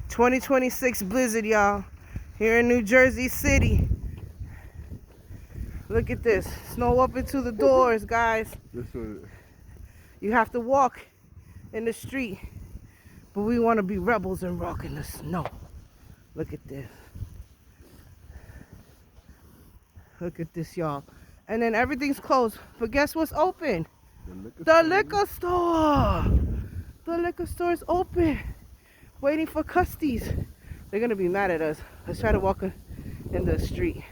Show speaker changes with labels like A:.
A: 2026 blizzard, y'all. Here in New Jersey City. Look at this. Snow up into the doors, guys. You have to walk in the street. But we want to be rebels and rock in the snow. Look at this. Look at this, y'all. And then everything's closed. But guess what's open? The liquor store. The liquor store is open. Waiting for custies. They're going to be mad at us. Let's try to walk in the street.